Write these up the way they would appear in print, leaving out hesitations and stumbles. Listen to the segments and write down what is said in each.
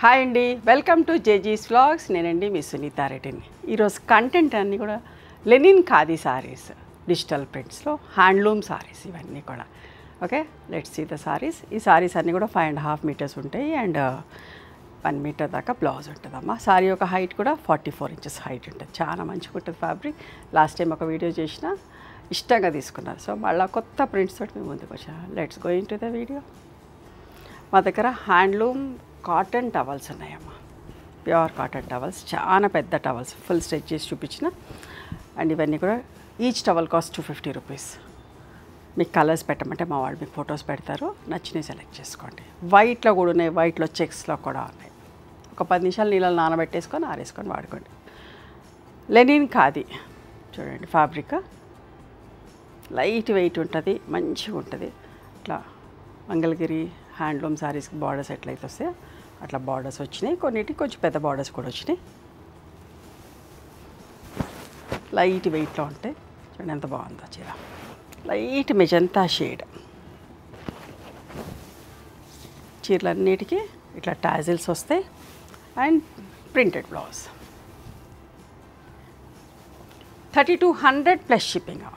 Hi అండి, welcome to జేజీస్ vlogs. నేనండి మీ సునీత రెడ్డిని. ఈరోజు కంటెంట్ అన్నీ కూడా లెనిన్ ఖాదీ సారీస్, డిజిటల్ ప్రింట్స్లో హ్యాండ్లూమ్ సారీస్ ఇవన్నీ కూడా. Okay, let's see the saris. ఈ సారీస్ అన్నీ కూడా 5.5 మీటర్స్ ఉంటాయి అండ్ 1 మీటర్ దాకా బ్లౌజ్ ఉంటుందమ్మా. సారీ యొక్క హైట్ కూడా 44 ఇంచెస్ హైట్ ఉంటుంది. చాలా మంచిగా ఉంటుంది ఫ్యాబ్రిక్. లాస్ట్ టైం ఒక వీడియో చేసిన ఇష్టంగా తీసుకున్నారు. సో మళ్ళీ కొత్త ప్రింట్స్ తోటి మేము ముందుకు వచ్చా. Let's go in to the video. మా దగ్గర హ్యాండ్లూమ్ కాటన్ టవల్స్ ఉన్నాయమ్మా, ప్యూర్ కాటన్ టవల్స్, చాలా పెద్ద టవల్స్, ఫుల్ స్ట్రెచ్ చేసి చూపించిన. అండ్ ఇవన్నీ కూడా ఈచ్ టవల్ కాస్ట్ 250 రూపీస్. మీకు కలర్స్ పెట్టమంటే మా వాళ్ళు మీకు ఫొటోస్ పెడతారు, నచ్చినవి సెలెక్ట్ చేసుకోండి. వైట్లో కూడా ఉన్నాయి, వైట్లో చెక్స్లో కూడా ఉన్నాయి. ఒక 10 నిమిషాలు నీళ్ళలో నానబెట్టేసుకొని ఆరేసుకొని వాడుకోండి. లెనిన్ ఖాదీ చూడండి, ఫ్యాబ్రిక్ లైట్ వెయిట్ ఉంటుంది, మంచిగా ఉంటుంది. ఇట్లా మంగళగిరి హ్యాండ్లూమ్ శారీస్కి బార్డర్స్ ఎట్లయితే వస్తాయో అట్లా బార్డర్స్ వచ్చినాయి. కొన్నిటికి కొంచెం పెద్ద బార్డర్స్ కూడా వచ్చినాయి. లైట్ వెయిట్లో ఉంటాయి. చూడండి ఎంత బాగుందో చీర. Light magenta shade. చీరలన్నిటికీ ఇట్లా టాజిల్స్ వస్తాయి and printed blouse. 3200 plus shipping.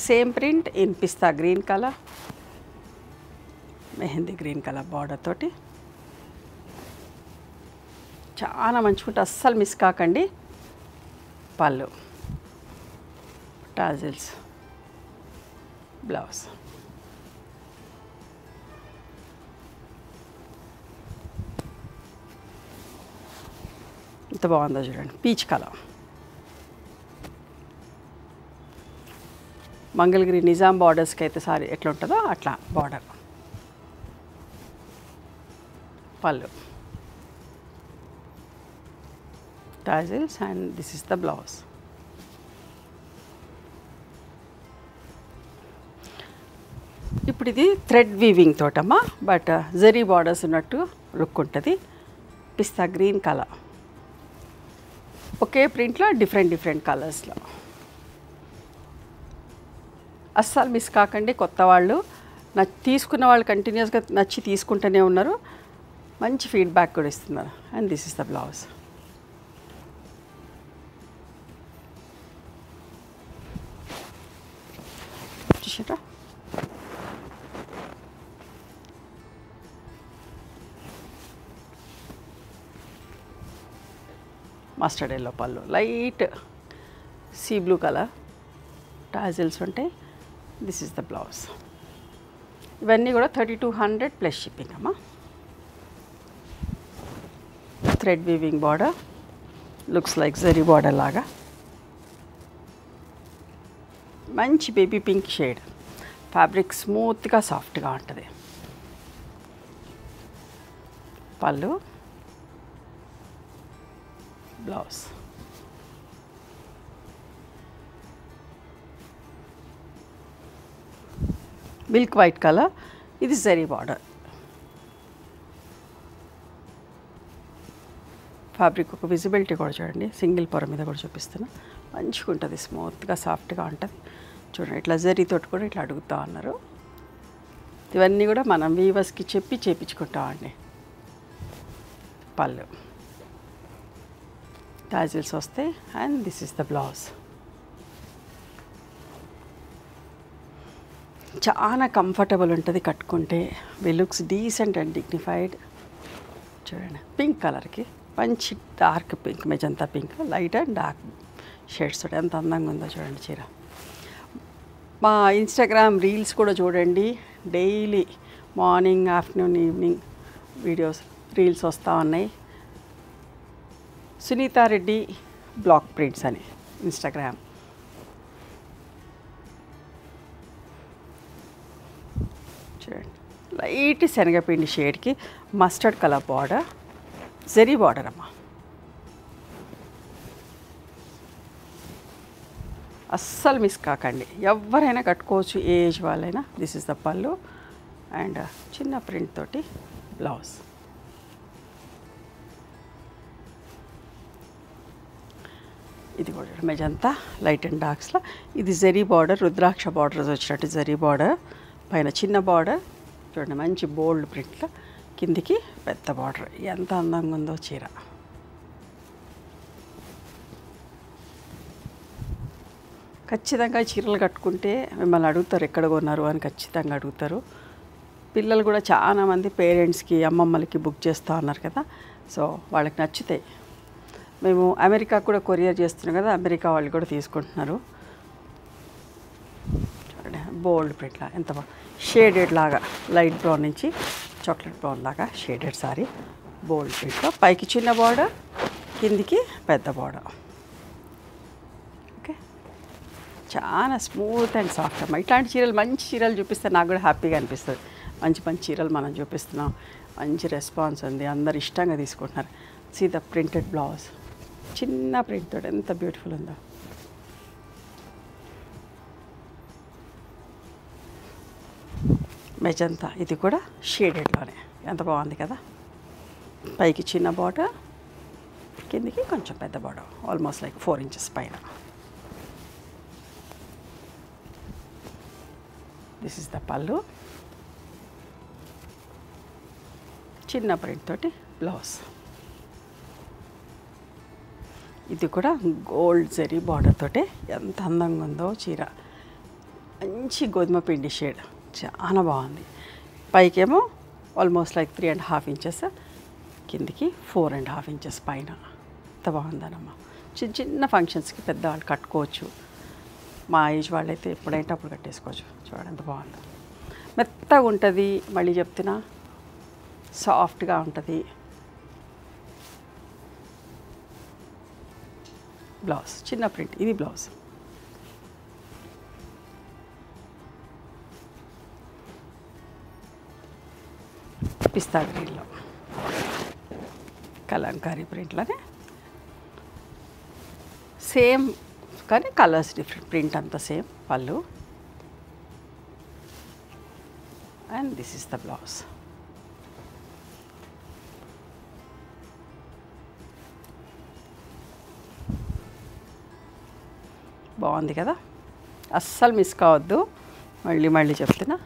Same print in pista green colour, mehndi green colour border తోటి చాలా మంచిగా, అస్సలు మిస్ కాకండి. పళ్ళు, టాజిల్స్, బ్లౌజ్. ఎంత బాగుందో చూడండి, పీచ్ కలర్. మంగళగిరి నిజాం బార్డర్స్కి అయితే సారీ ఎట్లా ఉంటుందో అట్లా బార్డర్. పళ్ళు, tassels and this is the blouse. ఇప్పుడు ఇది థ్రెడ్ వీవింగ్ తోటమ్మా, బట్ జరీ బార్డర్స్ ఉన్నట్టు లుక్ ఉంటుంది. పిస్తా గ్రీన్ కలర్, ఒకే ప్రింట్లో డిఫరెంట్ కలర్స్లో. అస్సలు మిస్ కాకండి. కొత్త వాళ్ళు తీసుకున్న వాళ్ళు కంటిన్యూస్గా నచ్చి తీసుకుంటూనే ఉన్నారు, మంచి ఫీడ్బ్యాక్ కూడా ఇస్తున్నారు. And this is the blouse. చూసారా, మస్టర్డ్ ఎల్లో పళ్ళు, light sea blue colour, tassels ఉంటాయి. This is the blouse. ఇవన్నీ కూడా 3200 ప్లస్ షిప్పింగ్ అమ్మా. Thread weaving border, looks like zari border లాగా. మంచి బేబీ పింక్ షేడ్. ఫ్యాబ్రిక్ స్మూత్గా సాఫ్ట్గా ఉంటుంది. పళ్ళు, బ్లౌజ్. మిల్క్ వైట్ కలర్, ఇది జరీ బార్డర్. ఫ్యాబ్రిక్ ఒక విజిబిలిటీ కూడా చూడండి, సింగిల్ పొర మీద కూడా చూపిస్తున్నా. మంచిగా ఉంటుంది, స్మూత్గా సాఫ్ట్గా ఉంటుంది. చూడండి ఇట్లా జరీతోటి కూడా ఇట్లా అడుగుతూ ఉన్నారు. ఇవన్నీ కూడా మనం వీవర్స్కి చెప్పి చేయించుకుంటామండి. పళ్ళు, టాజిల్స్ వస్తాయి and this is the blouse. చాలా కంఫర్టబుల్ ఉంటుంది కట్టుకుంటే. వి లుక్స్ డీసెంట్ అండ్ డిగ్నిఫైడ్. చూడండి పింక్ కలర్కి మంచి dark pink, magenta pink, light and dark shades తోటి ఎంత అందంగా ఉందో చూడండి చీర. మా ఇన్స్టాగ్రామ్ రీల్స్ కూడా చూడండి. Daily morning, afternoon, evening videos, reels వస్తూ ఉన్నాయి. సునీత రెడ్డి బ్లాక్ ప్రింట్స్ అని ఇన్స్టాగ్రామ్. చూడండి లైట్ శనగపిండి షేడ్కి mustard colour border, zari border అమ్మా. అస్సలు మిస్ కాకండి, ఎవరైనా కట్టుకోవచ్చు, ఏ ఏజ్ వాళ్ళైనా. దిస్ ఇస్ ద పళ్ళు అండ్ చిన్న ప్రింట్ తోటి బ్లౌజ్. ఇది కూడా మెజంతా లైట్ అండ్ డార్క్స్లో. ఇది జరీ బార్డర్, రుద్రాక్ష బార్డర్స్ వచ్చినట్టు జరీ బార్డర్, పైన చిన్న బార్డర్, చూడండి మంచి బోల్డ్ ప్రింట్లో కిందికి పెద్ద బార్డర్. ఎంత అందంగా ఉందో చీర. ఖచ్చితంగా చీరలు కట్టుకుంటే మిమ్మల్ని అడుగుతారు ఎక్కడ కొన్నారు అని ఖచ్చితంగా అడుగుతారు. పిల్లలు కూడా చాలామంది పేరెంట్స్కి అమ్మమ్మలకి బుక్ చేస్తూ ఉన్నారు కదా, సో వాళ్ళకి నచ్చుతాయి. మేము అమెరికా కూడా కొరియర్ చేస్తున్నాం కదా, అమెరికా వాళ్ళు కూడా తీసుకుంటున్నారు. చూడండి బోల్డ్ ప్రింట్లా ఎంత బాగా షేడెడ్ లాగా, లైట్ బ్రౌన్ నుంచి చాక్లెట్ బ్రౌన్ లాగా షేడెడ్ సారీ బోల్డ్ ప్రింట్లో. పైకి చిన్న బార్డర్, కిందికి పెద్ద బార్డర్. ఓకే, చాలా స్మూత్ అండ్ సాఫ్ట్ అమ్మా. ఇట్లాంటి చీరలు, మంచి చీరలు చూపిస్తే నాకు కూడా హ్యాపీగా అనిపిస్తుంది. మంచి మంచి చీరలు మనం చూపిస్తున్నాం, మంచి రెస్పాన్స్ ఉంది, అందరు ఇష్టంగా తీసుకుంటున్నారు. సీ ద ప్రింటెడ్ బ్లౌజ్, చిన్న ప్రింట్ తోటి ఎంత బ్యూటిఫుల్ ఉందో. మెజంతా, ఇది కూడా షేడెడ్లోనే ఎంత బాగుంది కదా. పైకి చిన్న బార్డర్, కిందికి కొంచెం పెద్ద బార్డర్, ఆల్మోస్ట్ లైక్ 4 ఇంచెస్ పైన. దిస్ ఇస్ ద పళ్ళు, చిన్న ప్రింట్ తోటి బ్లౌజ్. ఇది కూడా గోల్డ్ జరీ బార్డర్ తోటి ఎంత అందంగా ఉందో చీర. మంచి గోధుమ పిండి షేడ్, చాలా బాగుంది. పైకేమో ఆల్మోస్ట్ లైక్ 3.5 ఇంచెస్, కిందికి 4.5 ఇంచెస్ పైన. ఎంత బాగుందనమ్మా. చిన్న చిన్న ఫంక్షన్స్కి పెద్దవాళ్ళు కట్టుకోవచ్చు. మా ఏజ్ వాళ్ళైతే ఎప్పుడైతే అప్పుడు కట్టేసుకోవచ్చు. చూడండి ఎంత బాగుందో. మెత్తగా ఉంటుంది, మళ్ళీ చెప్తున్నా సాఫ్ట్గా ఉంటుంది. బ్లౌజ్ చిన్న ప్రింట్, ఇది బ్లౌజ్. పిస్తా గ్రీన్లో కలంకారీ ప్రింట్లోనే సేమ్, కానీ కలర్స్ డిఫరెంట్. ప్రింట్ అంతా సేమ్. పళ్ళు and this is the blouse. బాగుంది కదా, అస్సలు మిస్ కావద్దు. మళ్ళీ మళ్ళీ చెప్తున్నా,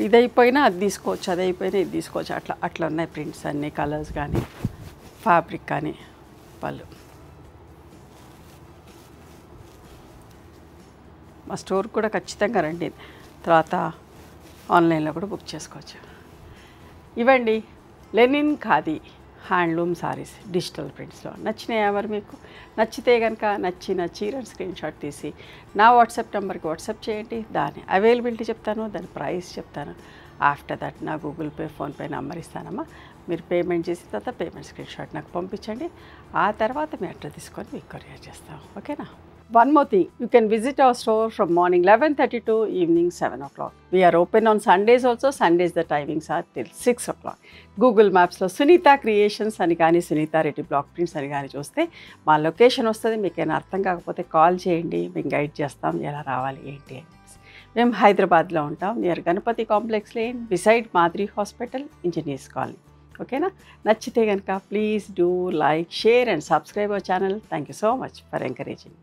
ఇది అయిపోయినా అది తీసుకోవచ్చు, అది అయిపోయినా ఇది తీసుకోవచ్చు. అట్లా అట్లా ఉన్నాయి ప్రింట్స్ అన్నీ, కలర్స్ కానీ ఫ్యాబ్రిక్ కానీ. పళ్ళు మా స్టోర్ కూడా ఖచ్చితంగా రండి, తర్వాత ఆన్లైన్లో కూడా బుక్ చేసుకోవచ్చు. ఇవ్వండి linen khadi handloom saris digital ప్రింట్స్లో. నచ్చినాయా మరి మీకు? నచ్చితే కనుక నచ్చిన చీరని స్క్రీన్ షాట్ తీసి నా వాట్సాప్ నెంబర్కి వాట్సాప్ చేయండి. దాని అవైలబిలిటీ చెప్తాను, దాని ప్రైస్ చెప్తాను. ఆఫ్టర్ దట్ నా గూగుల్ పే, ఫోన్పే నెంబర్ ఇస్తానమ్మా. మీరు పేమెంట్ చేసిన తర్వాత పేమెంట్ స్క్రీన్ షాట్ నాకు పంపించండి. ఆ తర్వాత మీ అడ్రస్ తీసుకొని మీకు కొరియర్ చేస్తాం. ఓకేనా? One more thing, you can visit our store from morning 11:30 to evening 7 o'clock. We are open on Sundays also. Sundays the timings are till 6 o'clock. Google Mapsలో Sunitha Creations అని కానీ సునీత రెడ్డి బ్లాక్ ప్రింట్స్ అని కానీ చూస్తే మా లొకేషన్ వస్తుంది. మీకైనా అర్థం కాకపోతే కాల్ చేయండి, మేము గైడ్ చేస్తాం ఎలా రావాలి ఏంటి అని. మేము హైదరాబాద్లో ఉంటాం, near Ganapathi complex lane, beside Madri hospital, engineers colony. ఓకేనా? నచ్చితే కనుక please do like, share and subscribe our channel. Thank you so much for encouraging.